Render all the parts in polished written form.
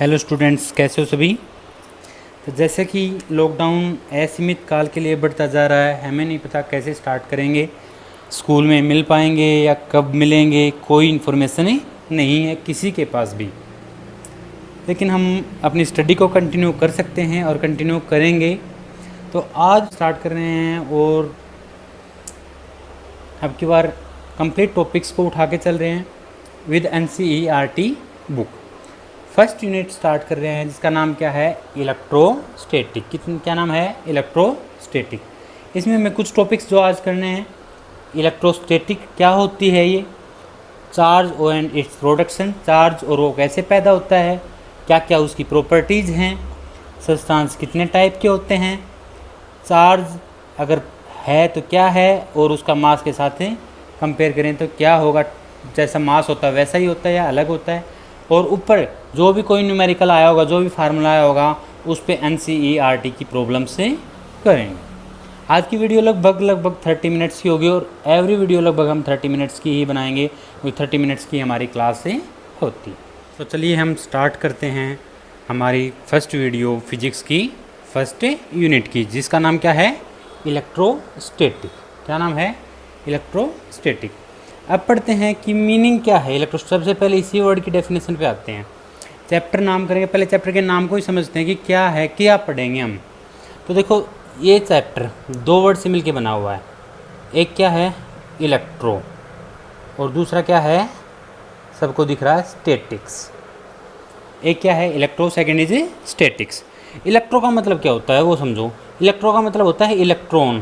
Hello students, कैसे हो सभी। तो जैसे कि लॉकडाउन असीमित काल के लिए बढ़ता जा रहा है, हमें नहीं पता कैसे स्टार्ट करेंगे, स्कूल में मिल पाएंगे या कब मिलेंगे, कोई इन्फॉर्मेशन ही नहीं है किसी के पास भी। लेकिन हम अपनी स्टडी को कंटिन्यू कर सकते हैं और कंटिन्यू करेंगे। तो आज स्टार्ट कर रहे हैं और अब की बार कंप्लीट टॉपिक्स को उठा के चल रहे हैं with NCERT book. First unit start कर रहे हैं जिसका नाम क्या है, इलेक्ट्रोस्टैटिक। क्या नाम है, इलेक्ट्रोस्टैटिक। इसमें हमें कुछ टॉपिक्स जो आज करने हैं, इलेक्ट्रोस्टैटिक क्या होती है, ये charge and its production, charge और वो कैसे पैदा होता है, क्या क्या उसकी प्रॉपर्टीज़ हैं, सब्सटेंस कितने टाइप के होते हैं, चार्ज अगर है तो क्या है और उसका मास के साथ कंपेयर करें तो क्या होगा, जैसा मास होता है वैसा ही होता है या अलग होता है। और ऊपर जो भी कोई न्यूमेरिकल आया होगा, जो भी फार्मूला आया होगा, उस पे NCERT की प्रॉब्लम से करेंगे। आज की वीडियो लगभग 30 मिनट्स की होगी और एवरी वीडियो लगभग हम 30 मिनट्स की ही बनाएंगे, क्योंकि 30 मिनट्स की हमारी क्लास से होती। तो चलिए हम स्टार्ट करते हैं हमारी फर्स्ट वीडियो फिजिक्स की फर्स्ट यूनिट की, जिसका नाम क्या है, इलेक्ट्रोस्टैटिक। क्या नाम है, इलेक्ट्रोस्टैटिक। अब पढ़ते हैं कि मीनिंग क्या है इलेक्ट्रो। सबसे पहले इसी वर्ड की डेफिनेशन पे आते हैं। चैप्टर नाम करेंगे, पहले चैप्टर के नाम को ही समझते हैं कि क्या है, क्या पढ़ेंगे हम। तो देखो, ये चैप्टर दो वर्ड से मिलके बना हुआ है। एक क्या है, इलेक्ट्रो, और दूसरा क्या है, सबको दिख रहा है, स्टैटिक्स। एक क्या है, electro, second is statics. Electro का मतलब क्या होता है वो समझो। इलेक्ट्रो का मतलब होता है इलेक्ट्रॉन।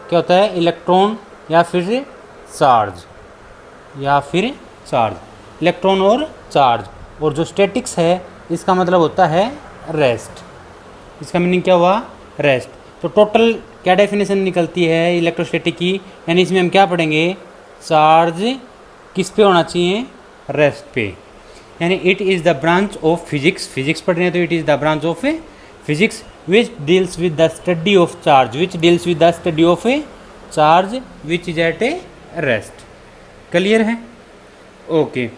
क्या होता है, इलेक्ट्रॉन या फिर चार्ज, इलेक्ट्रॉन और चार्ज। और जो स्टैटिक्स है इसका मतलब होता है रेस्ट। इसका मीनिंग क्या हुआ, रेस्ट। तो टोटल क्या डेफिनेशन निकलती है इलेक्ट्रोस्टैटिक की, यानी इसमें हम क्या पढ़ेंगे, चार्ज किस पे होना चाहिए, रेस्ट पे। यानी it is the branch of physics पढ़ रहे हैं तो it is the branch of physics which deals with the study of charge, charge which is at a rest. Clear है, ओके।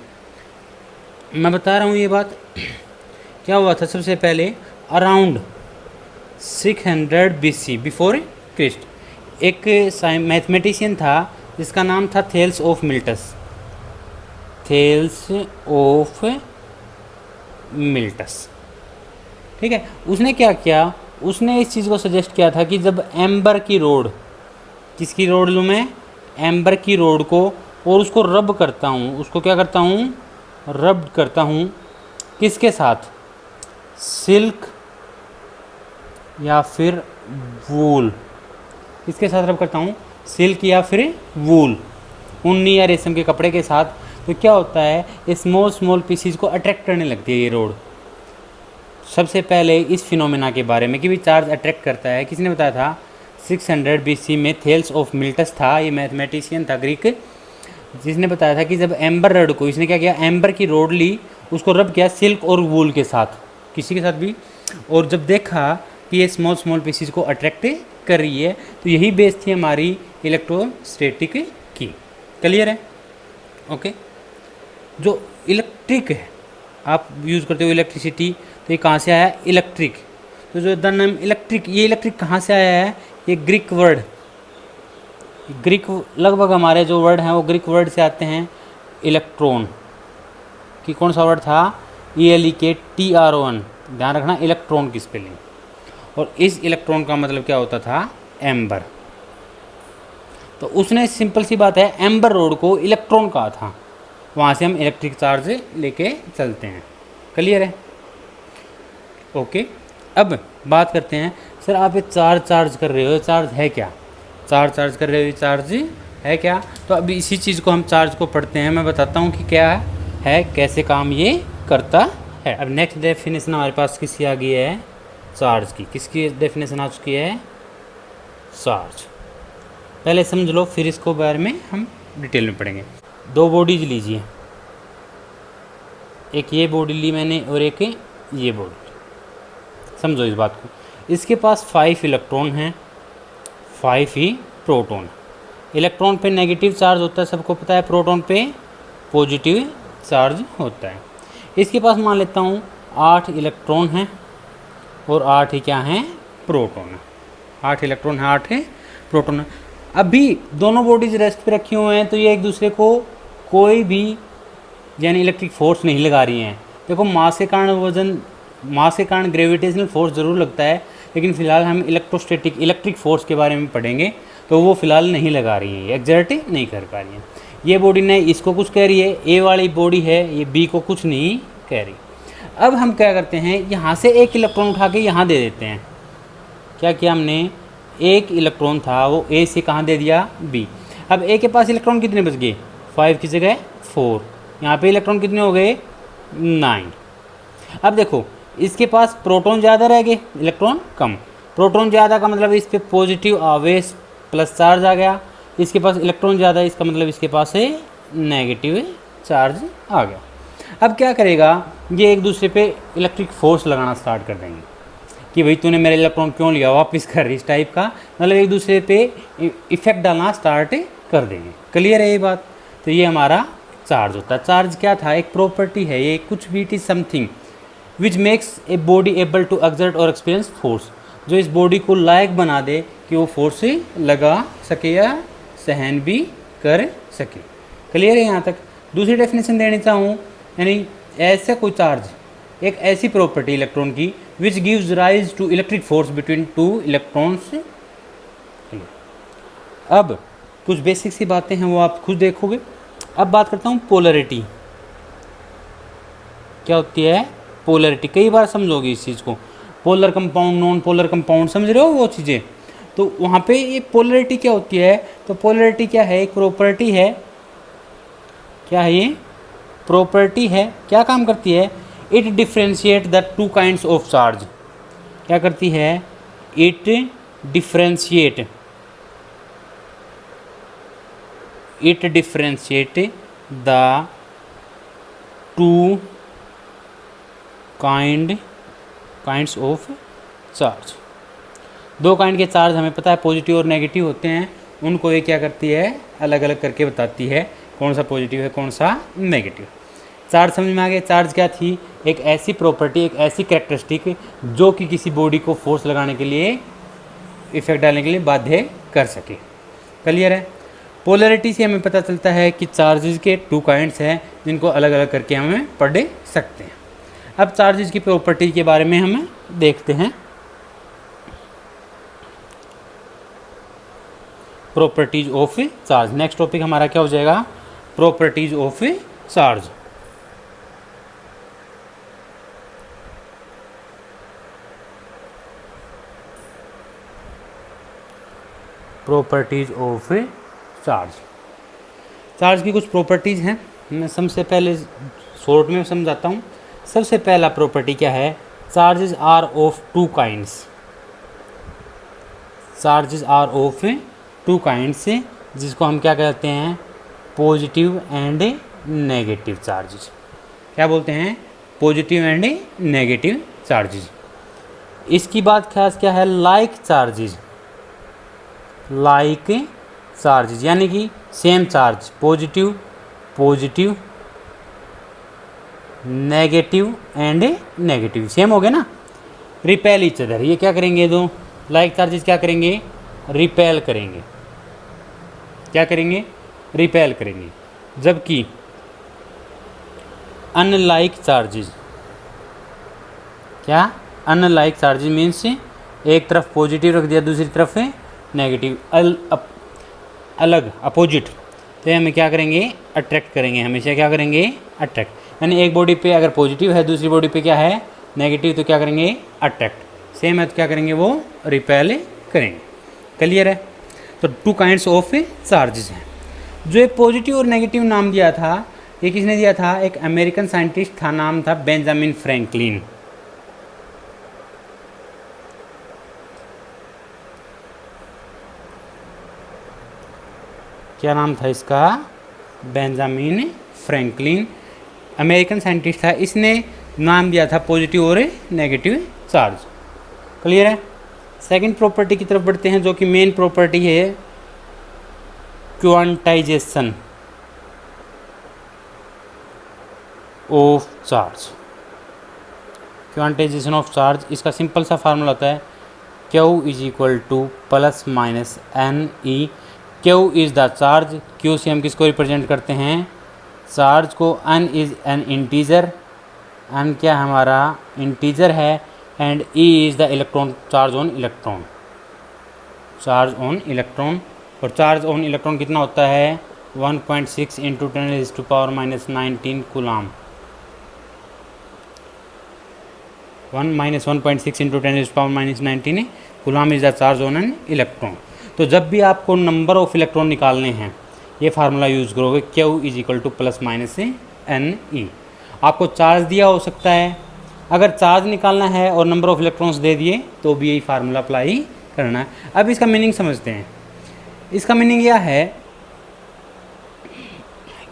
मैं बता रहा हूँ ये बात। क्या हुआ था, सबसे पहले अराउंड 600 BC बिफोर क्रिस्ट एक मैथमेटिशियन था जिसका नाम था थेल्स ऑफ मिल्टस। ठीक है, उसने क्या किया, उसने इस चीज़ को सजेस्ट किया था कि जब एम्बर की रोड, किसकी रोड लूँ मैं, एम्बर की रोड को, और उसको रब करता हूँ, उसको क्या करता हूँ, रब करता हूँ, किसके साथ, सिल्क या फिर वूल। किसके साथ रब करता हूँ, सिल्क या फिर वूल, ऊनी या रेशम के कपड़े के साथ। तो क्या होता है, ये स्मॉल पीसीज को अट्रैक्ट करने लगती है ये रोड। सबसे पहले इस फिनोमेना के बारे में कि भी चार्ज अट्रैक्ट करता है, किसने बताया था, 600 BC में थेल्स ऑफ मिल्टस था, ये मैथमेटिशियन था ग्रीक, जिसने बताया था कि जब एम्बर रड को, इसने क्या किया, एम्बर की रोड ली, उसको रब किया सिल्क और वूल के साथ, किसी के साथ भी, और जब देखा कि ये स्मॉल पीसीज को अट्रैक्ट कर रही है, तो यही बेस थी हमारी इलेक्ट्रोस्टैटिक की। क्लियर है, ओके। जो इलेक्ट्रिक है, आप यूज़ करते हो इलेक्ट्रिसिटी, तो ये कहाँ से आया, इलेक्ट्रिक। तो जो द नाम इलेक्ट्रिक, ये इलेक्ट्रिक कहाँ से आया है, ये ग्रीक वर्ड, लगभग हमारे जो वर्ड हैं वो ग्रीक वर्ड से आते हैं। इलेक्ट्रॉन कि कौन सा वर्ड था, ELEKTRON, ध्यान रखना इलेक्ट्रॉन की स्पेलिंग। और इस इलेक्ट्रॉन का मतलब क्या होता था, एम्बर। तो उसने सिंपल सी बात है, एम्बर रोड को इलेक्ट्रॉन कहा था, वहाँ से हम इलेक्ट्रिक चार्ज लेके चलते हैं। क्लियर है, ओके। अब बात करते हैं, सर आप ये चार्ज कर रहे हो, चार्ज है क्या, चार्ज कर रहे हो, चार्ज है क्या। तो अभी इसी चीज़ को हम चार्ज को पढ़ते हैं, मैं बताता हूँ कि क्या है, कैसे काम ये करता है। अब नेक्स्ट डेफिनेशन हमारे पास किसकी आ गई है, चार्ज की। किसकी डेफिनेशन आ चुकी है, चार्ज। पहले समझ लो, फिर इसको बारे में हम डिटेल में पढ़ेंगे। दो बॉडीज लीजिए, एक ये बॉडी ली मैंने और एक ये बॉडी, समझो इस बात को। इसके पास 5 इलेक्ट्रॉन हैं, 5 ही प्रोटॉन। इलेक्ट्रॉन पे नेगेटिव चार्ज होता है, सबको पता है, प्रोटॉन पे पॉजिटिव चार्ज होता है। इसके पास मान लेता हूँ 8 इलेक्ट्रॉन हैं और 8 ही क्या हैं, प्रोटॉन है। 8 इलेक्ट्रॉन है, 8 है प्रोटॉन है। अभी दोनों बॉडीज रेस्ट पे रखी हुए हैं, तो ये एक दूसरे को कोई भी यानी इलेक्ट्रिक फोर्स नहीं लगा रही हैं। देखो मास के कारण वजन, मास के कारण ग्रेविटेशनल फोर्स ज़रूर लगता है, लेकिन फिलहाल हम इलेक्ट्रोस्टैटिक इलेक्ट्रिक फोर्स के बारे में पढ़ेंगे, तो वो फिलहाल नहीं लगा रही है, एग्जर्ट नहीं कर पा रही है। ये बॉडी ने इसको कुछ कह रही है, ए वाली बॉडी है ये बी को कुछ नहीं कह रही। अब हम क्या करते हैं, यहाँ से एक इलेक्ट्रॉन उठा के यहाँ दे देते हैं। क्या किया हमने, एक इलेक्ट्रॉन था वो ए से कहाँ दे दिया, बी। अब ए के पास इलेक्ट्रॉन कितने बच गए, 5 की जगह 4। यहाँ पे इलेक्ट्रॉन कितने हो गए, 9। अब देखो इसके पास प्रोटॉन ज़्यादा रह गए, इलेक्ट्रॉन कम। प्रोटॉन ज़्यादा का मतलब इस पर पॉजिटिव आवेश प्लस चार्ज आ गया, इसके पास इलेक्ट्रॉन ज़्यादा है, इसका मतलब इसके पास है नेगेटिव चार्ज आ गया। अब क्या करेगा, ये एक दूसरे पे इलेक्ट्रिक फोर्स लगाना स्टार्ट कर देंगे कि भाई तूने मेरा इलेक्ट्रॉन क्यों लिया, वापस कर, इस टाइप का, मतलब एक दूसरे पे इफेक्ट डालना स्टार्ट कर देंगे। क्लियर है ये बात। तो ये हमारा चार्ज होता है। चार्ज क्या था, एक प्रॉपर्टी है, ये कुछ भी, it is something which makes a body able to exert और एक्सपीरियंस फोर्स, जो इस बॉडी को लायक बना दे कि वो फोर्स लगा सके या सहन भी कर सके। क्लियर है यहाँ तक। दूसरी डेफिनेशन देनी चाहूँ, यानी ऐसा कोई चार्ज, एक ऐसी प्रॉपर्टी इलेक्ट्रॉन की which gives rise to electric force between 2 electrons. अब कुछ बेसिक सी बातें हैं वो आप खुद देखोगे। अब बात करता हूँ पोलरिटी। क्या होती है पोलरिटी, कई बार समझोगे इस चीज़ को, polar compound, non polar compound, समझ रहे हो वो चीज़ें। तो वहाँ पे ये पोलरिटी क्या होती है, तो पोलरिटी क्या है, एक प्रॉपर्टी है। क्या है ये, प्रॉपर्टी है। क्या काम करती है, it differentiate the 2 kinds of charge. क्या करती है, it differentiate the 2 kinds of charge. 2 kind के चार्ज हमें पता है पॉजिटिव और नेगेटिव होते हैं, उनको ये क्या करती है, अलग अलग करके बताती है कौन सा पॉजिटिव है कौन सा नेगेटिव। चार्ज समझ में आ गया। चार्ज क्या थी, एक ऐसी प्रॉपर्टी, एक ऐसी कैरेक्टरिस्टिक जो कि किसी बॉडी को फोर्स लगाने के लिए, इफेक्ट डालने के लिए बाध्य कर सके। क्लियर है। पोलरिटी से हमें पता चलता है कि चार्जेस के 2 काइंड्स हैं जिनको अलग अलग करके हमें पढ़ सकते हैं। अब चार्जेस की प्रॉपर्टी के बारे में हम देखते हैं। Properties of charge, next topic हमारा क्या हो जाएगा, properties of charge. Properties of charge. Charge की कुछ प्रॉपर्टीज हैं, मैं सबसे पहले शॉर्ट में समझाता हूँ। सबसे पहला प्रॉपर्टी क्या है, charges are of 2 kinds. Charges are of 2 kinds, जिसको हम क्या कहते हैं, पॉजिटिव एंड नेगेटिव चार्जेस। क्या बोलते हैं, पॉजिटिव एंड नेगेटिव चार्जेस। इसकी बात खास क्या है, लाइक चार्जेस, लाइक चार्जेस यानी कि same charge, positive positive, negative and negative, same हो गया ना। रिपेल ईच अदर, ये क्या करेंगे, दो लाइक चार्जेस क्या करेंगे, रिपेल करेंगे। क्या करेंगे, रिपेल करेंगे। जबकि अनलाइक चार्जेस, क्या, अनलाइक चार्जेस मीन्स एक तरफ पॉजिटिव रख दिया दूसरी तरफ नेगेटिव, अलग अपोजिट, तो हमें क्या करेंगे, अट्रैक्ट करेंगे। हमेशा क्या करेंगे, अट्रैक्ट। यानी एक बॉडी पे अगर पॉजिटिव है दूसरी बॉडी पे क्या है, नेगेटिव, तो क्या करेंगे, अट्रैक्ट। सेम है तो क्या करेंगे, वो रिपेल करेंगे। क्लियर है। तो 2 काइंड्स ऑफ चार्जेस हैं। जो एक पॉजिटिव और नेगेटिव नाम दिया था, ये किसने दिया था, एक अमेरिकन साइंटिस्ट था, नाम था बेंजामिन फ्रैंकलिन। क्या नाम था इसका, बेंजामिन फ्रैंकलिन, अमेरिकन साइंटिस्ट था। इसने नाम दिया था पॉजिटिव और नेगेटिव चार्ज। क्लियर है। सेकंड प्रॉपर्टी की तरफ बढ़ते हैं, जो कि मेन प्रॉपर्टी है, quantization of charge, quantization of charge, इसका सिंपल सा फार्मूला होता है Q is equal to plus minus N E. Q is the charge, Q से हम किसको रिप्रेजेंट करते हैं, चार्ज को। N is an integer, N क्या हमारा इंटीजर है, and E is the electron, charge on electron, charge on electron. और चार्ज ऑन इलेक्ट्रॉन कितना होता है 1.6 into 10⁻⁻19 coulomb, 1.6 into 10⁻⁻19 coulomb is the charge on an electron. तो जब भी आपको नंबर ऑफ इलेक्ट्रॉन निकालने हैं ये फार्मूला यूज़ करोगे, Q is equal to plus minus N E. आपको चार्ज दिया हो सकता है, अगर चार्ज निकालना है और नंबर ऑफ इलेक्ट्रॉन्स दे दिए तो भी यही फार्मूला अप्लाई करना है। अब इसका मीनिंग समझते हैं। इसका मीनिंग यह है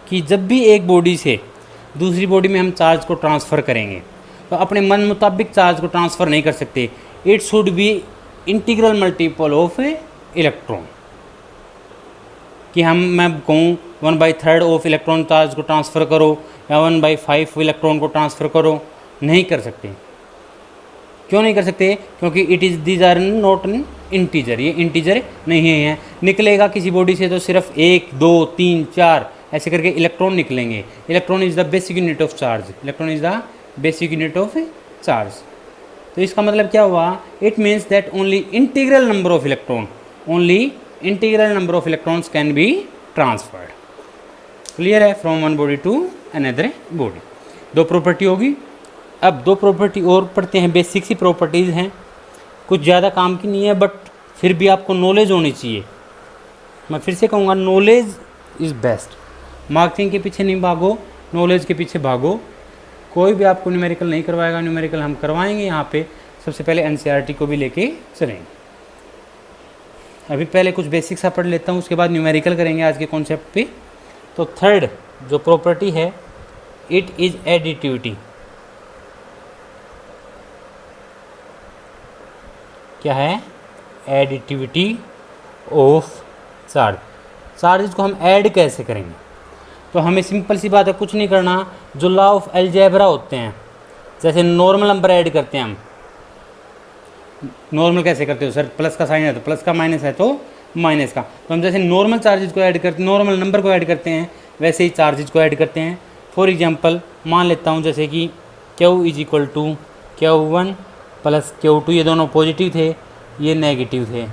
कि जब भी एक बॉडी से दूसरी बॉडी में हम चार्ज को ट्रांसफ़र करेंगे तो अपने मन मुताबिक चार्ज को ट्रांसफ़र नहीं कर सकते। It should be integral multiple of electron, कि मैं कहूँ 1/3 ऑफ इलेक्ट्रॉन चार्ज को ट्रांसफ़र करो या 1/5 इलेक्ट्रॉन को ट्रांसफ़र करो, नहीं कर सकते। क्यों नहीं कर सकते, क्योंकि it is these are not an integer, ये इंटीजर नहीं है। निकलेगा किसी बॉडी से तो सिर्फ 1 2 3 4 ऐसे करके इलेक्ट्रॉन निकलेंगे। Electron is the basic unit of charge, electron is the basic unit of charge. तो इसका मतलब क्या हुआ, it means that only integral number of electron, only integral number of electrons can be transferred. Clear है, from one body to another body. दो property होगी। अब दो प्रॉपर्टी और पढ़ते हैं, बेसिक सी प्रॉपर्टीज़ हैं, कुछ ज़्यादा काम की नहीं है, बट फिर भी आपको नॉलेज होनी चाहिए। मैं फिर से कहूँगा, नॉलेज इज़ बेस्ट। मार्केटिंग के पीछे नहीं भागो, नॉलेज के पीछे भागो। कोई भी आपको न्यूमेरिकल नहीं करवाएगा, न्यूमेरिकल हम करवाएंगे यहाँ पे। सबसे पहले एनसीईआरटी को भी लेके चलेंगे। अभी पहले कुछ बेसिक सा पढ़ लेता हूँ, उसके बाद न्यूमेरिकल करेंगे आज के कॉन्सेप्ट पे। तो थर्ड जो प्रॉपर्टी है, इट इज़ एडिटिविटी। क्या है, एडिटिविटी ऑफ चार्ज। चार्जेस को हम ऐड कैसे करेंगे, तो हमें सिंपल सी बात है, कुछ नहीं करना। जो लॉ ऑफ अलजेब्रा होते हैं, जैसे नॉर्मल नंबर ऐड करते हैं हम, नॉर्मल कैसे करते हो सर, प्लस का साइन है तो प्लस का, माइनस है तो माइनस का। तो हम जैसे नॉर्मल चार्जेस को ऐड करते, नॉर्मल नंबर को ऐड करते हैं, वैसे ही चार्जेस को ऐड करते हैं। फॉर एग्जांपल मान लेता हूँ जैसे कि Q is equal to Q1 plus Q2, ये दोनों पॉजिटिव थे, ये नेगेटिव थे,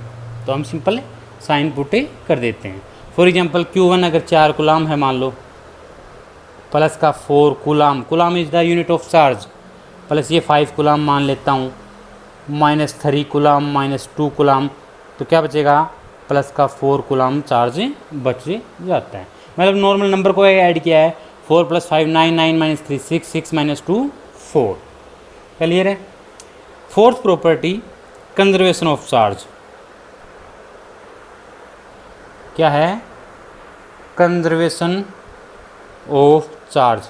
तो हम सिंपल साइन पुट कर देते हैं। फॉर एग्जांपल Q1 अगर 4 कूलाम है मान लो, प्लस का 4 coulomb, coulomb is the unit of charge, plus ये 5 कूलाम मान लेता हूँ, -3 कूलाम, -2 कूलाम, तो क्या बचेगा, प्लस का 4 कूलाम चार्ज बच जाता है। मतलब नॉर्मल नंबर को ऐड किया है, 4 + 5 9, 9 - 3 6, 6 - 2 4। क्लियर है। Fourth property, conservation of charge. क्या है, कंजर्वेशन ऑफ चार्ज।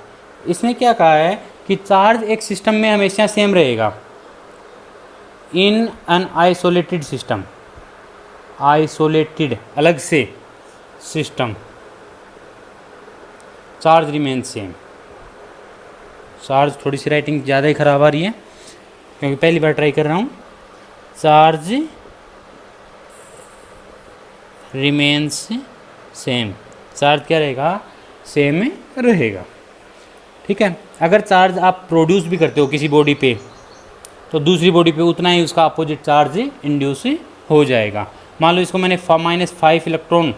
इसने क्या कहा है कि चार्ज एक सिस्टम में हमेशा सेम रहेगा। In an isolated system, isolated अलग से system, charge remain same. Charge, थोड़ी सी राइटिंग ज़्यादा ही ख़राब आ रही है क्योंकि पहली बार ट्राई कर रहा हूँ। चार्ज रिमेन्स सेम, चार्ज क्या रहेगा, सेम रहेगा। ठीक है। अगर चार्ज आप प्रोड्यूस भी करते हो किसी बॉडी पे, तो दूसरी बॉडी पे उतना ही उसका अपोजिट चार्ज इंड्यूस हो जाएगा। मान लो इसको मैंने -5 इलेक्ट्रॉन,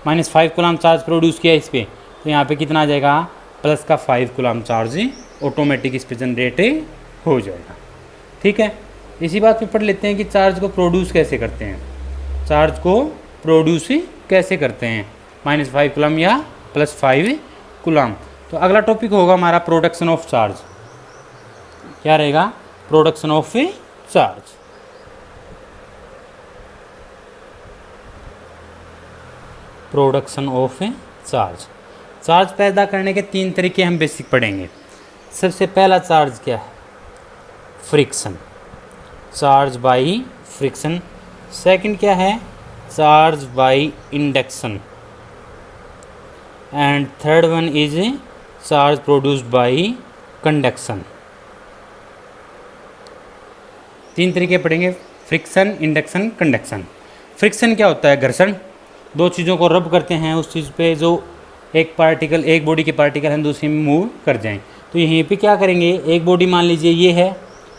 -5 कूलाम चार्ज प्रोड्यूस किया इस पर, तो यहाँ पे कितना आ जाएगा, प्लस का 5 कूलाम चार्ज ऑटोमेटिक इस पर जनरेट हो जाएगा। ठीक है। इसी बात पे पढ़ लेते हैं कि चार्ज को प्रोड्यूस कैसे करते हैं। चार्ज को प्रोड्यूस कैसे करते हैं, -5 कूलाम या +5 कूलाम। तो अगला टॉपिक होगा हमारा प्रोडक्शन ऑफ चार्ज। क्या रहेगा, production of charge. Production of charge. Charge पैदा करने के 3 तरीके हम बेसिक पढ़ेंगे। सबसे पहला चार्ज क्या है, friction, charge by friction. Second क्या है, charge by induction. And third one is charge produced by conduction. 3 तरीके पढ़ेंगे, फ्रिक्शन, इंडक्शन, कंडक्शन। फ्रिक्शन क्या होता है? घर्षण। दो चीज़ों को रब करते हैं उस चीज़ पे जो एक पार्टिकल, एक बॉडी के पार्टिकल हैं दूसरी में मूव कर जाएं। तो यहीं पे क्या करेंगे, एक बॉडी मान लीजिए ये है,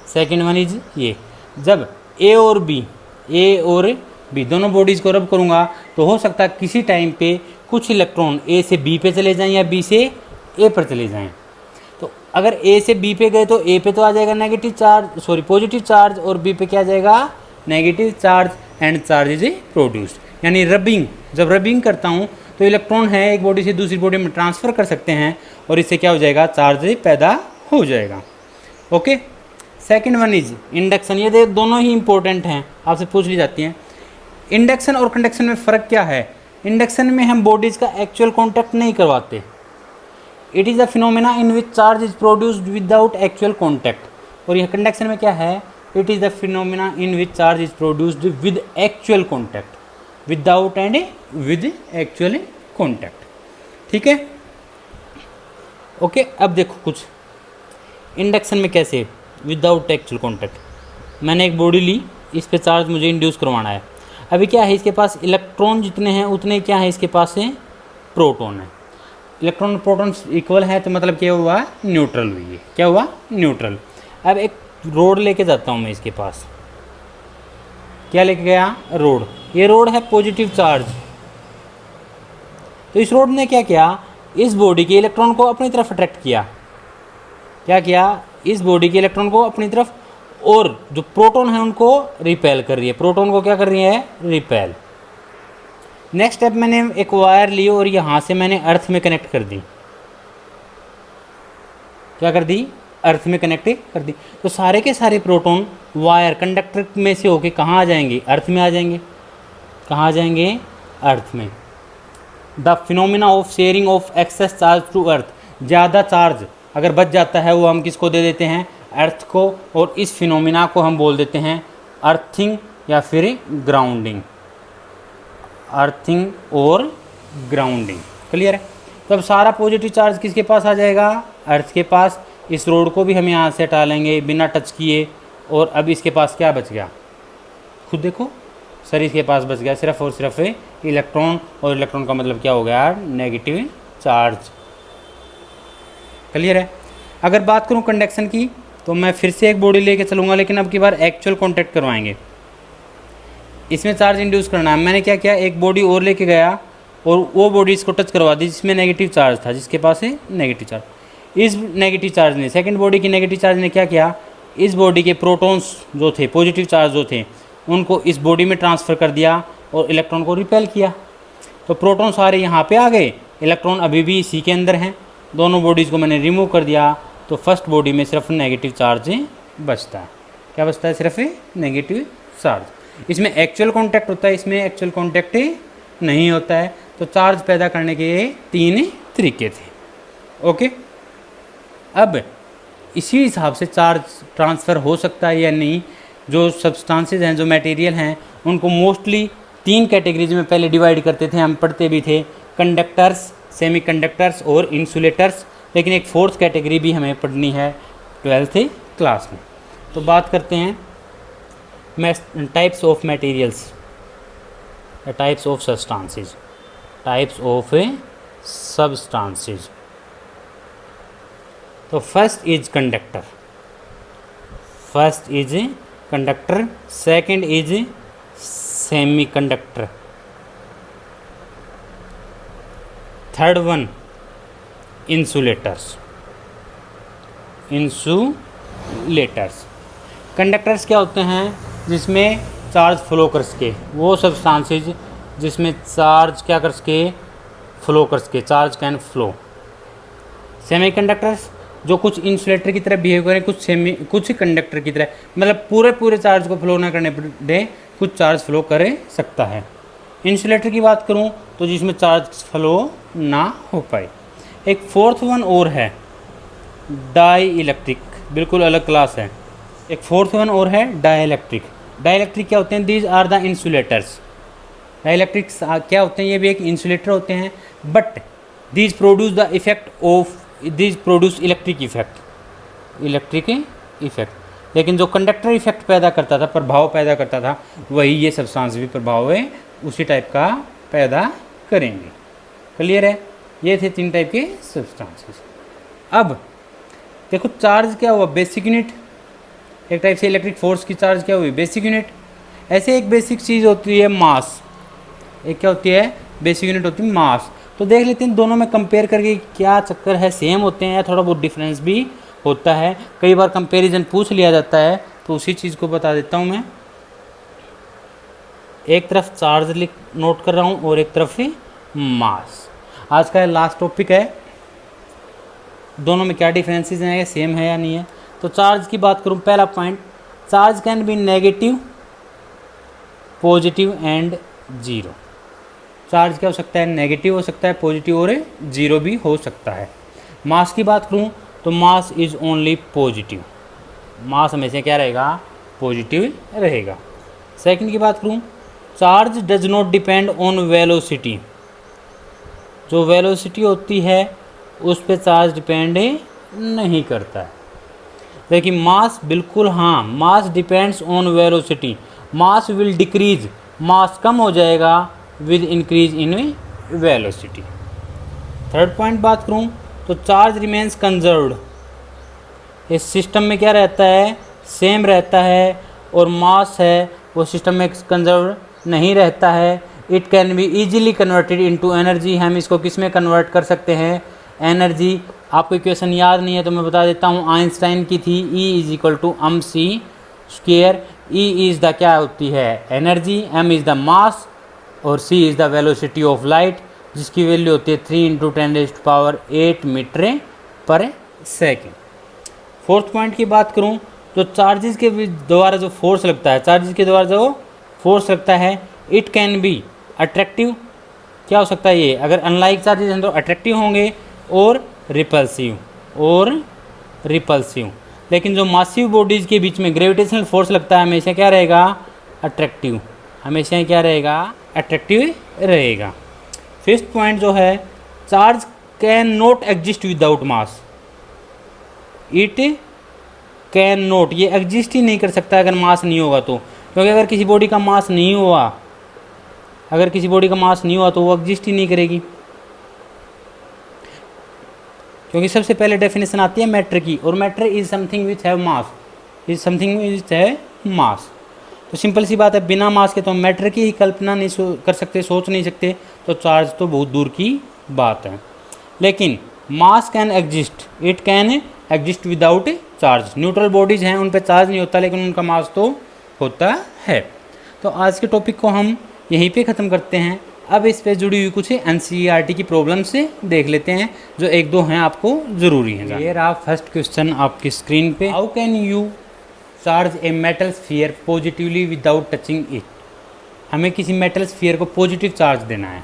सेकंड वन इज ये। जब ए और बी दोनों बॉडीज़ को रब करूँगा तो हो सकता है किसी टाइम पे कुछ इलेक्ट्रॉन ए से बी पे चले जाएं या बी से ए पर चले जाएं। तो अगर ए से बी पे गए तो ए पे तो आ जाएगा negative charge, sorry positive charge, और बी पे क्या आ जाएगा? Negative charge, and charge is produced. यानी रबिंग, जब रबिंग करता हूँ तो इलेक्ट्रॉन है एक बॉडी से दूसरी बॉडी में ट्रांसफ़र कर सकते हैं और इससे क्या हो जाएगा? चार्ज पैदा हो जाएगा। Okay. Second one is induction. ये दोनों ही इंपॉर्टेंट हैं, आपसे पूछ ली जाती हैं। इंडक्शन और कंडक्शन में फ़र्क क्या है? इंडक्शन में हम बॉडीज़ का एक्चुअल कॉन्टैक्ट नहीं करवाते। It is a phenomena in which charge is produced without actual contact. और यह कंडक्शन में क्या है? It is the phenomena in which charge is produced with actual contact, without and with actual contact. ठीक है, okay. अब देखो कुछ इंडक्शन में कैसे विदाउट एक्चुअल कॉन्टैक्ट। मैंने एक बॉडी ली, इस पे चार्ज मुझे इंड्यूस करवाना है। अभी क्या है, इसके पास इलेक्ट्रॉन जितने हैं उतने क्या है इसके पास है प्रोटॉन है। इलेक्ट्रॉन प्रोटॉन इक्वल है तो मतलब क्या हुआ? न्यूट्रल हुई है। क्या हुआ? न्यूट्रल। अब एक रोड लेके जाता हूँ मैं इसके पास, क्या लेके गया? रोड। ये रोड है पॉजिटिव चार्ज। तो इस रोड ने क्या किया? इस बॉडी के इलेक्ट्रॉन को अपनी तरफ अट्रैक्ट किया। क्या किया? इस बॉडी के इलेक्ट्रॉन को अपनी तरफ, और जो प्रोटॉन है उनको रिपेल कर रही है। प्रोटॉन को क्या कर रही है? रिपेल। नेक्स्ट स्टेप, मैंने एक वायर ली और यहाँ से मैंने अर्थ में कनेक्ट कर दी। क्या कर दी? अर्थ में कनेक्ट कर दी। तो सारे के सारे प्रोटॉन वायर कंडक्टर में से होके कहाँ आ जाएंगे? अर्थ में आ जाएंगे। कहाँ आ जाएंगे? अर्थ में। The phenomena of sharing of excess charge to earth. ज़्यादा चार्ज अगर बच जाता है वो हम किसको दे देते हैं? अर्थ को। और इस फिनोमिना को हम बोल देते हैं अर्थिंग या फिर ग्राउंडिंग। अर्थिंग और ग्राउंडिंग। क्लियर है? तो अब सारा पॉजिटिव चार्ज किसके पास आ जाएगा? अर्थ के पास। इस रोड को भी हम यहाँ से हटा लेंगे बिना टच किए। और अब इसके पास क्या बच गया? खुद देखो, सर इसके पास बच गया सिर्फ और सिर्फ इलेक्ट्रॉन। और इलेक्ट्रॉन का मतलब क्या हो गया? Negative charge. क्लियर है? अगर बात करूँ कंडक्शन की तो मैं फिर से एक बॉडी लेके चलूँगा, लेकिन अब की बार एक्चुअल कॉन्टैक्ट करवाएंगे। इसमें चार्ज इंड्यूस करना है। मैंने क्या किया? एक बॉडी और लेके गया और वो बॉडी इसको टच करवा दी जिसमें नेगेटिव चार्ज था, जिसके पास है नेगेटिव चार्ज। इस नेगेटिव चार्ज ने, सेकंड बॉडी की नेगेटिव चार्ज ने क्या किया? इस बॉडी के प्रोटॉन्स जो थे, पॉजिटिव चार्ज जो थे, उनको इस बॉडी में ट्रांसफ़र कर दिया और इलेक्ट्रॉन को रिपेल किया। तो प्रोटॉन सारे यहाँ पे आ गए, इलेक्ट्रॉन अभी भी इसी के अंदर हैं। दोनों बॉडीज़ को मैंने रिमूव कर दिया तो फर्स्ट बॉडी में सिर्फ नेगेटिव चार्ज बचता है। क्या बचता है? सिर्फ नेगेटिव चार्ज। इसमें एक्चुअल कॉन्टैक्ट होता है, इसमें एक्चुअल कॉन्टैक्ट नहीं होता है। तो चार्ज पैदा करने के 3 तरीके थे। ओके। अब इसी हिसाब से चार्ज ट्रांसफ़र हो सकता है या नहीं। जो सब्सटेंसेस हैं, जो मटेरियल हैं, उनको मोस्टली 3 कैटेगरीज में पहले डिवाइड करते थे, हम पढ़ते भी थे, कंडक्टर्स, सेमीकंडक्टर्स और इंसुलेटर्स। लेकिन एक 4th कैटेगरी भी हमें पढ़नी है 12th क्लास में। तो बात करते हैं types of materials, types of substances, types of substances. तो first is conductor, first is conductor, second is semiconductor, third one insulators, insulators. Conductors क्या होते हैं? जिसमें चार्ज फ्लो कर सके, वो सब्सटेंसेज जिसमें चार्ज क्या कर सके? फ्लो कर सके, चार्ज कैन फ्लो। सेमीकंडक्टर्स जो कुछ इंसुलेटर की तरह बिहेव करें, कुछ कंडक्टर की तरह, मतलब पूरे चार्ज को फ्लो ना करने दे, कुछ चार्ज फ्लो कर सकता है। इंसुलेटर की बात करूं तो जिसमें चार्ज फ्लो ना हो पाए। एक 4th वन और है डाई इलेक्ट्रिक, बिल्कुल अलग क्लास है। एक 4th वन और है डाई इलेक्ट्रिक। डाई इलेक्ट्रिक क्या होते हैं? These are the insulators. Dielectrics क्या होते हैं? ये भी एक इंसुलेटर होते हैं, but these produce the effect of this produce electric effect. लेकिन जो कंडक्टर इफेक्ट पैदा करता था, प्रभाव पैदा करता था, वही ये सब्सटेंस भी प्रभाव है उसी टाइप का पैदा करेंगे। क्लियर है? ये थे 3 टाइप के सब्सटेंसेस। अब देखो चार्ज क्या हुआ, बेसिक यूनिट। एक टाइप से इलेक्ट्रिक फोर्स की चार्ज क्या हुई, बेसिक यूनिट। ऐसे एक बेसिक चीज़ होती है मास। एक क्या होती है, बेसिक यूनिट होती है मास। तो देख लेते हैं दोनों में कंपेयर करके क्या चक्कर है, सेम होते हैं या थोड़ा बहुत डिफरेंस भी होता है। कई बार कंपैरिजन पूछ लिया जाता है, तो उसी चीज़ को बता देता हूँ मैं। एक तरफ चार्ज नोट कर रहा हूँ और एक तरफ मास। आज का लास्ट टॉपिक है, दोनों में क्या डिफरेंसेस हैं, सेम है या नहीं है। तो चार्ज की बात करूँ, पहला point, charge can be negative, positive and zero. Charge क्या हो सकता है, नेगेटिव हो सकता है, पॉजिटिव और जीरो भी हो सकता है। मास की बात करूँ तो मास इज ओनली पॉजिटिव। मास हमेशा क्या रहेगा, पॉजिटिव रहेगा। सेकंड की बात करूँ, charge does not depend on velocity. जो वेलोसिटी होती है उस पर चार्ज डिपेंड नहीं करता है। लेकिन मास बिल्कुल, हाँ, mass depends on velocity. Mass will decrease, mass कम हो जाएगा with increase in velocity. Third point बात करूँ तो चार्ज रिमेन्स कंजर्व्ड। इस सिस्टम में क्या रहता है, सेम रहता है, और मास है वो सिस्टम में कंजर्व नहीं रहता है। It can be easily converted into energy. हम इसको किस में कन्वर्ट कर सकते हैं, एनर्जी। आपको इक्वेशन याद नहीं है तो मैं बता देता हूँ, आइंस्टाइन की थी, E = mc²। E is the क्या होती है, energy, m is the mass और c is the velocity of light, जिसकी वैल्यू होती है 3 × 10⁸ मीटर पर सेकेंड। फोर्थ पॉइंट की बात करूं तो चार्जेस के द्वारा जो फोर्स लगता है, चार्जेस के द्वारा जो फोर्स लगता है, इट कैन बी अट्रैक्टिव। क्या हो सकता है ये, अगर अनलाइक चार्जेस हैं तो अट्रैक्टिव होंगे, और रिपल्सिव। लेकिन जो मासिव बॉडीज़ के बीच में ग्रेविटेशनल फोर्स लगता है, हमेशा क्या रहेगा, अट्रैक्टिव। हमेशा क्या रहेगा, अट्रैक्टिव रहेगा। फिफ्थ पॉइंट जो है, charge can not exist without mass. It can not, ये एग्जिस्ट ही नहीं कर सकता अगर मास नहीं होगा तो। क्योंकि अगर किसी बॉडी का मास नहीं हुआ, तो वो एग्जिस्ट ही नहीं करेगी। क्योंकि सबसे पहले डेफिनेशन आती है मैटर की, और matter is something which have मास, तो सिंपल सी बात है, बिना मास के तो हम मैटर की ही कल्पना नहीं कर सकते, सोच नहीं सकते, तो चार्ज तो बहुत दूर की बात है। लेकिन मास can exist, it can exist without charge. Neutral bodies हैं उन पर चार्ज नहीं होता, लेकिन उनका मास तो होता है। तो आज के टॉपिक को हम यहीं पे ख़त्म करते हैं। अब इस पे जुड़ी हुई कुछ NCERT की प्रॉब्लम से देख लेते हैं, जो 1-2 हैं आपको ज़रूरी हैं। ये रहा फर्स्ट क्वेश्चन आपकी स्क्रीन पे। How can you charge a metal sphere positively without touching it. हमें किसी मेटल स्फीयर को पॉजिटिव चार्ज देना है,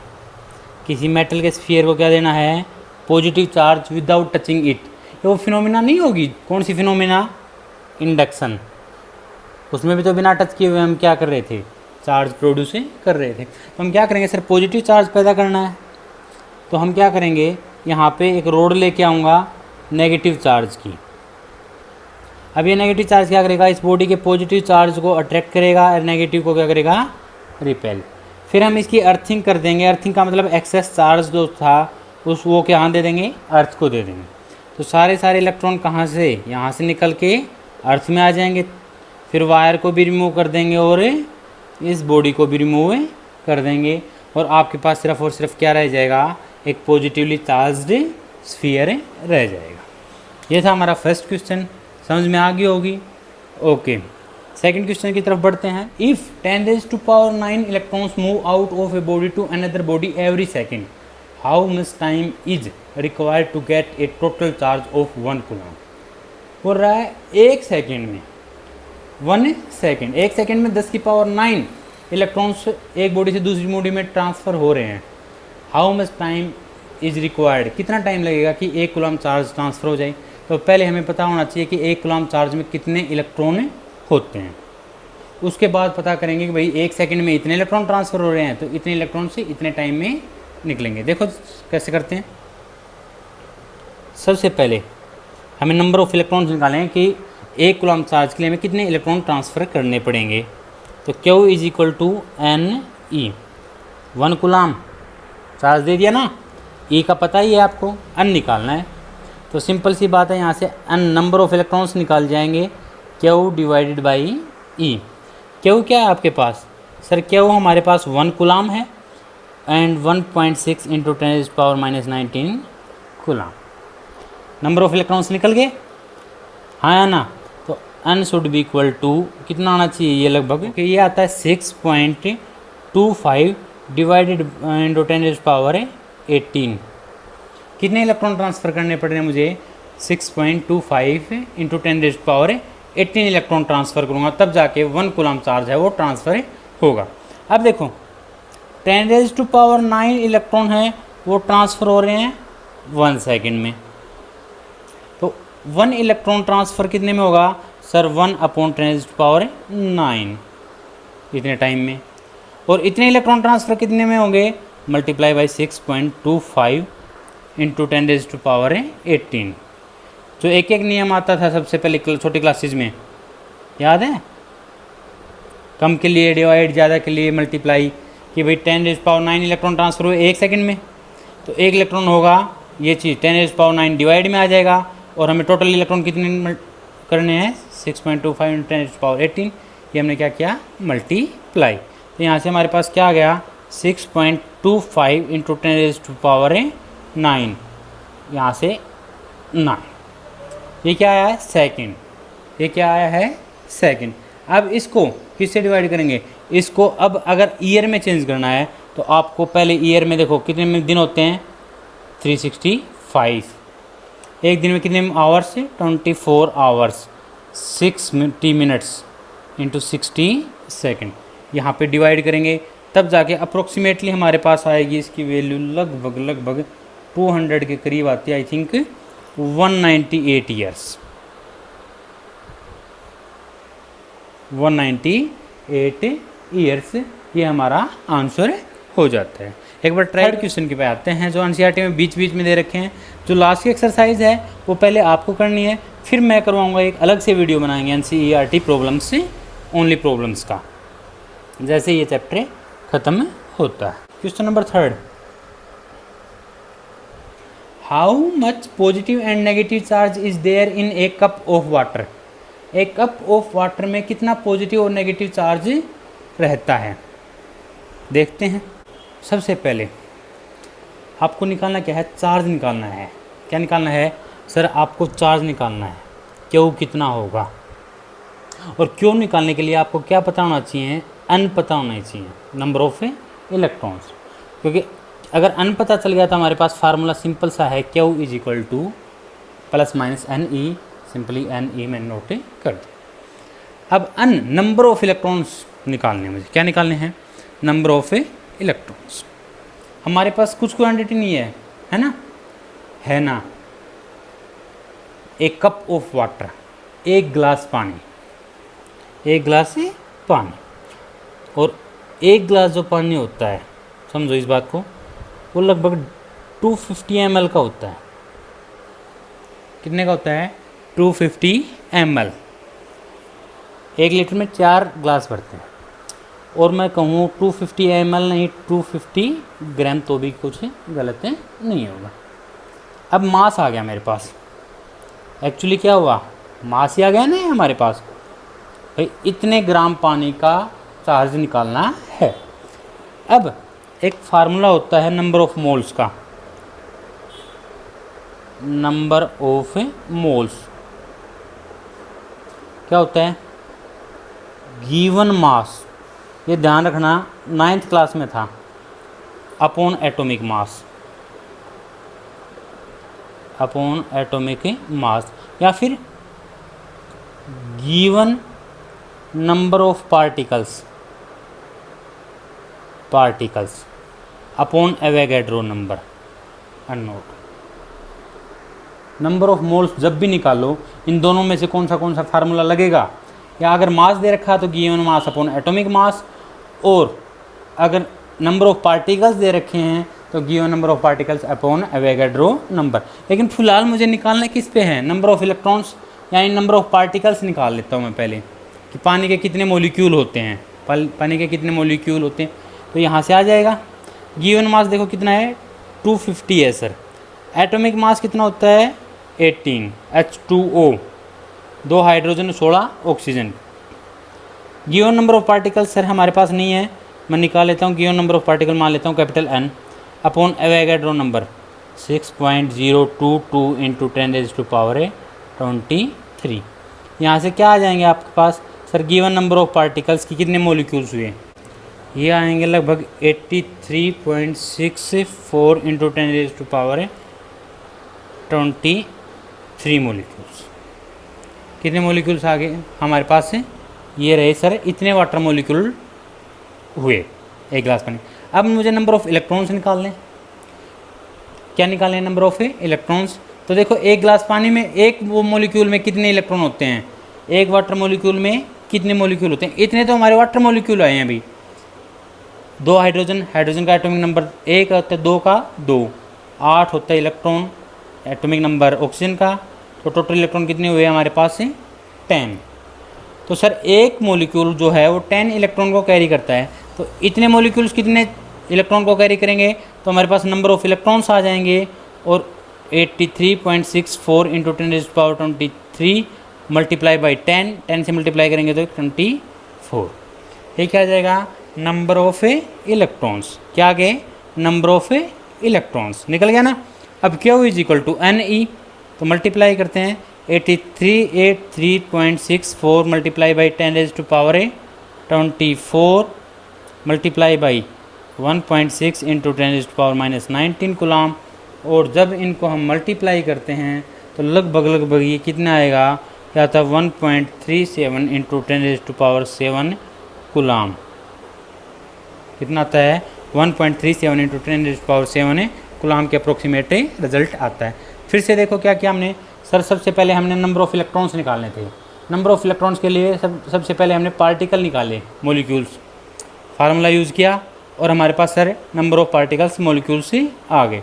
किसी मेटल के स्फीयर को क्या देना है, positive charge without touching it. वो फिनोमिना नहीं होगी, कौन सी फिनोमिना, इंडक्शन। उसमें भी तो बिना टच किए हुए हम क्या कर रहे थे, चार्ज प्रोड्यूस कर रहे थे। तो हम क्या करेंगे, सर पॉजिटिव चार्ज पैदा करना है, तो हम क्या करेंगे, यहाँ पे एक रोड लेके आऊँगा नेगेटिव चार्ज की। अब ये नेगेटिव चार्ज क्या करेगा, इस बॉडी के पॉजिटिव चार्ज को अट्रैक्ट करेगा और नेगेटिव को क्या करेगा, रिपेल। फिर हम इसकी अर्थिंग कर देंगे। अर्थिंग का मतलब एक्सेस चार्ज जो था उस वो क्या दे देंगे, अर्थ को दे देंगे। तो सारे इलेक्ट्रॉन कहाँ से, यहाँ से निकल के अर्थ में आ जाएंगे। फिर वायर को भी रिमूव कर देंगे और इस बॉडी को भी रिमूव कर देंगे, और आपके पास सिर्फ और सिर्फ क्या रह जाएगा, एक पॉजिटिवली चार्ज्ड स्फीयर रह जाएगा। ये था हमारा फर्स्ट क्वेश्चन, समझ में आ गई होगी। ओके, सेकंड क्वेश्चन की तरफ बढ़ते हैं। If 10⁹ electrons move out of a body to another body every second, how much time is required to get a total charge of 1 coulomb. बोल रहा है 1 सेकेंड में, 1 सेकेंड में 10⁹ इलेक्ट्रॉन्स एक बॉडी से दूसरी बॉडी में ट्रांसफ़र हो रहे हैं। How much time is required, कितना टाइम लगेगा कि 1 कूलम चार्ज ट्रांसफ़र हो जाए। तो पहले हमें पता होना चाहिए कि 1 कूलम चार्ज में कितने इलेक्ट्रॉन होते हैं। उसके बाद पता करेंगे कि भाई 1 सेकेंड में इतने इलेक्ट्रॉन ट्रांसफ़र हो रहे हैं, तो इतने इलेक्ट्रॉन से इतने टाइम में निकलेंगे। देखो कैसे करते हैं। सबसे पहले हमें नंबर ऑफ इलेक्ट्रॉन्स निकालें हैं कि 1 कूलम चार्ज के लिए हमें कितने इलेक्ट्रॉन ट्रांसफ़र करने पड़ेंगे। तो Q is equal to NE, 1 coulomb charge दे दिया ना, E का पता ही है आपको, N निकालना है। तो सिंपल सी बात है, यहाँ से N नंबर ऑफ इलेक्ट्रॉन्स निकाल जाएंगे, Q divided by E। Q क्या है आपके पास? सर Q हमारे पास 1 कूलम है and 1.6 into 10⁻⁻19 coulomb. Number of electrons निकल गए, हाँ या ना? तो N should be equal to कितना आना चाहिए, ये लगभग कि ये आता है 6.25 डिवाइडेड इंटू 10⁻18। कितने इलेक्ट्रॉन ट्रांसफ़र करने पड़ रहे हैं मुझे? 6.25 इंटू 10⁻18 इलेक्ट्रॉन ट्रांसफ़र करूँगा, तब जाके 1 कूलम चार्ज है वो ट्रांसफ़र होगा। अब देखो 10⁻9 इलेक्ट्रॉन है वो ट्रांसफ़र हो रहे हैं 1 सेकेंड में। तो 1 इलेक्ट्रॉन ट्रांसफ़र कितने में होगा? सर 1/10⁹ इतने टाइम में। और इतने इलेक्ट्रॉन ट्रांसफ़र कितने में होंगे? Multiply by 6.25 into 10⁻18। जो एक नियम आता था सबसे पहले छोटी क्लासेज में, याद है? कम के लिए डिवाइड, ज़्यादा के लिए मल्टीप्लाई, कि भाई 10⁻9 इलेक्ट्रॉन ट्रांसफ़र हुए 1 सेकंड में, तो 1 इलेक्ट्रॉन होगा ये चीज़ 10⁻9 डिवाइड में आ जाएगा, और हमें टोटल इलेक्ट्रॉन कितने करने हैं? 6.25 इंटू 10⁻18। ये हमने क्या किया? मल्टीप्लाई। तो यहाँ से हमारे पास क्या आ गया? 6.25 इंटू 10⁻9, यहाँ से 9। ये क्या आया है? सेकेंड। ये क्या आया है? सेकेंड। अब इसको किससे डिवाइड करेंगे? इसको अब अगर ईयर में चेंज करना है तो आपको पहले ईयर में देखो कितने दिन होते हैं? 365। एक दिन में कितने hours? 24 hours, 60 minutes into 60 second. यहाँ पे डिवाइड करेंगे तब जाके अप्रोक्सीमेटली हमारे पास आएगी इसकी वैल्यू लगभग 200 के करीब आती है, आई थिंक 198 ईयर्स। 198 ईयर्स ये हमारा आंसर हो जाता है। एक बार थर्ड क्वेश्चन के पे आते हैं, जो एनसीईआरटी में बीच बीच में दे रखे हैं। जो लास्ट की एक्सरसाइज है वो पहले आपको करनी है, फिर मैं करवाऊंगा, एक अलग से वीडियो बनाएंगे एनसीईआरटी प्रॉब्लम्स से, ओनली प्रॉब्लम्स का, जैसे ये चैप्टर ख़त्म होता है। Question number 3, how much positive and negative charge is there in a cup of water? एक कप ऑफ वाटर में कितना पॉजिटिव और नेगेटिव चार्ज रहता है, देखते हैं। सबसे पहले आपको निकालना क्या है? चार्ज निकालना है। क्या निकालना है? सर आपको चार्ज निकालना है, क्यों कितना होगा। और क्यों निकालने के लिए आपको क्या पता होना चाहिए? N पता होना चाहिए, नंबर ऑफ इलेक्ट्रॉन्स। क्योंकि अगर N पता चल गया तो हमारे पास फार्मूला सिंपल सा है, Q is equal to +-NE, simply NE मैंने नोट कर दिया। अब N नंबर ऑफ इलेक्ट्रॉन्स निकालने, मुझे क्या निकालने हैं? Number of electrons. हमारे पास कुछ क्वांटिटी नहीं है ना? है ना? एक कप ऑफ वाटर, एक गिलास पानी, एक गिलास पानी, और एक गिलास जो पानी होता है, समझो इस बात को, वो लगभग 250 ml का होता है। कितने का होता है? 250 ml। 1 लीटर में 4 गिलास भरते हैं, और मैं कहूँ 250 ml नहीं, 250 ग्राम, तो भी कुछ गलत नहीं होगा। अब मास आ गया मेरे पास। एक्चुअली क्या हुआ? मास ही आ गया ना हमारे पास। भाई इतने ग्राम पानी का चार्ज निकालना है। अब एक फार्मूला होता है नंबर ऑफ मोल्स का। नंबर ऑफ मोल्स क्या होता है? गिवन मास, ये ध्यान रखना, 9th क्लास में था, upon atomic mass, upon atomic mass, या फिर given number of particles upon Avogadro number, अननोट। नंबर ऑफ मोल्स जब भी निकालो, इन दोनों में से कौन सा फार्मूला लगेगा? या अगर मास दे रखा तो गिवन मास अपॉन एटॉमिक मास, और अगर नंबर ऑफ पार्टिकल्स दे रखे हैं तो given number of particles upon Avogadro number. लेकिन फिलहाल मुझे निकालना किस पे है, नंबर ऑफ इलेक्ट्रॉन्स यानी नंबर ऑफ पार्टिकल्स निकाल लेता हूँ मैं पहले कि पानी के कितने मॉलिक्यूल होते हैं, पानी के कितने मॉलिक्यूल होते हैं। तो यहाँ से आ जाएगा। गिवन मास देखो कितना है 250 है सर। एटॉमिक मास कितना होता है 18, H2O 2 hydrogen 16 oxygen. Given number of particles sir हमारे पास नहीं है, मैं निकाल लेता हूँ। गिवन नंबर ऑफ पार्टिकल मान लेता हूँ capital N upon Avogadro number 6.022 into 10⁻23। यहाँ से क्या आ जाएंगे आपके पास sir, given number of particles की कितने मॉलिक्यूल्स हुए, ये आएंगे लगभग 83.64 इंटू 10⁻23 मॉलिक्यूल्स। कितने मॉलिक्यूल्स आ गए हमारे पास से, ये रहे सर इतने वाटर मॉलिक्यूल हुए एक गिलास पानी। अब मुझे नंबर ऑफ इलेक्ट्रॉन्स निकाल लें। क्या निकालें, नंबर ऑफ इलेक्ट्रॉन्स। तो देखो एक गिलास पानी में एक वो मॉलिक्यूल में कितने इलेक्ट्रॉन होते हैं, एक वाटर मॉलिक्यूल में कितने मॉलिक्यूल होते हैं, इतने तो हमारे वाटर मॉलिक्यूल आए हैं अभी। 2 हाइड्रोजन, हाइड्रोजन का एटॉमिक नंबर 1 होता है, 2 का 2, 8 होता है इलेक्ट्रॉन एटॉमिक नंबर ऑक्सीजन का। तो टोटल इलेक्ट्रॉन कितने हुए हमारे पास से 10। तो सर एक मॉलिक्यूल जो है वो 10 इलेक्ट्रॉन को कैरी करता है। तो इतने मॉलिक्यूल्स कितने इलेक्ट्रॉन को कैरी करेंगे, तो हमारे पास नंबर ऑफ इलेक्ट्रॉन्स आ जाएंगे। और 83.64 इंटू 10⁻23 मल्टीप्लाई बाई 10 से मल्टीप्लाई करेंगे तो 24। ये क्या आ जाएगा, नंबर ऑफ इलेक्ट्रॉन्स। क्या आ गए, नंबर ऑफ इलेक्ट्रॉन्स निकल गया ना। अब Q is equal to NE, तो मल्टीप्लाई करते हैं 8383.64 multiply by 10⁻24 multiply by 1.6 into 10⁻⁻19 coulomb. और जब इनको हम मल्टीप्लाई करते हैं तो लगभग ये कितना आएगा, या था 1.37 इंटू 10⁻7 कूलम। कितना आता है 1.37 इंटू 10⁻7 कूलम के अप्रोक्सीमेट रिजल्ट आता है। फिर से देखो क्या किया हमने सर, सबसे पहले हमने नंबर ऑफ़ इलेक्ट्रॉन्स निकालने थे। नंबर ऑफ़ इलेक्ट्रॉन्स के लिए सबसे पहले हमने पार्टिकल निकाले, मॉलिक्यूल्स, फार्मूला यूज़ किया और हमारे पास sir number of particles molecules से आ गए।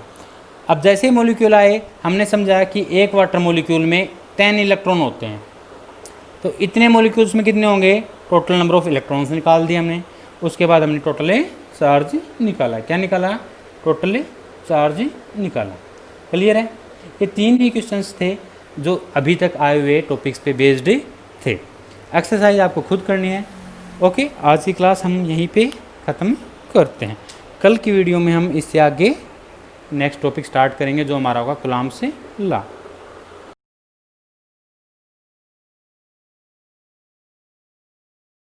अब जैसे ही मॉलिक्यूल आए हमने समझा कि एक वाटर मॉलिक्यूल में 10 इलेक्ट्रॉन होते हैं, तो इतने मॉलिक्यूल्स में कितने होंगे, टोटल नंबर ऑफ़ इलेक्ट्रॉन्स निकाल दिए हमने। उसके बाद हमने टोटल चार्ज निकाला। क्या निकाला, टोटल चार्ज निकाला। क्लियर है। ये 3 ही क्वेश्चंस थे जो अभी तक आए हुए टॉपिक्स पे बेस्ड थे। एक्सरसाइज आपको खुद करनी है। ओके, आज की क्लास हम यहीं पे ख़त्म करते हैं। कल की वीडियो में हम इससे आगे नेक्स्ट टॉपिक स्टार्ट करेंगे जो हमारा होगा कूलम्ब से लॉ।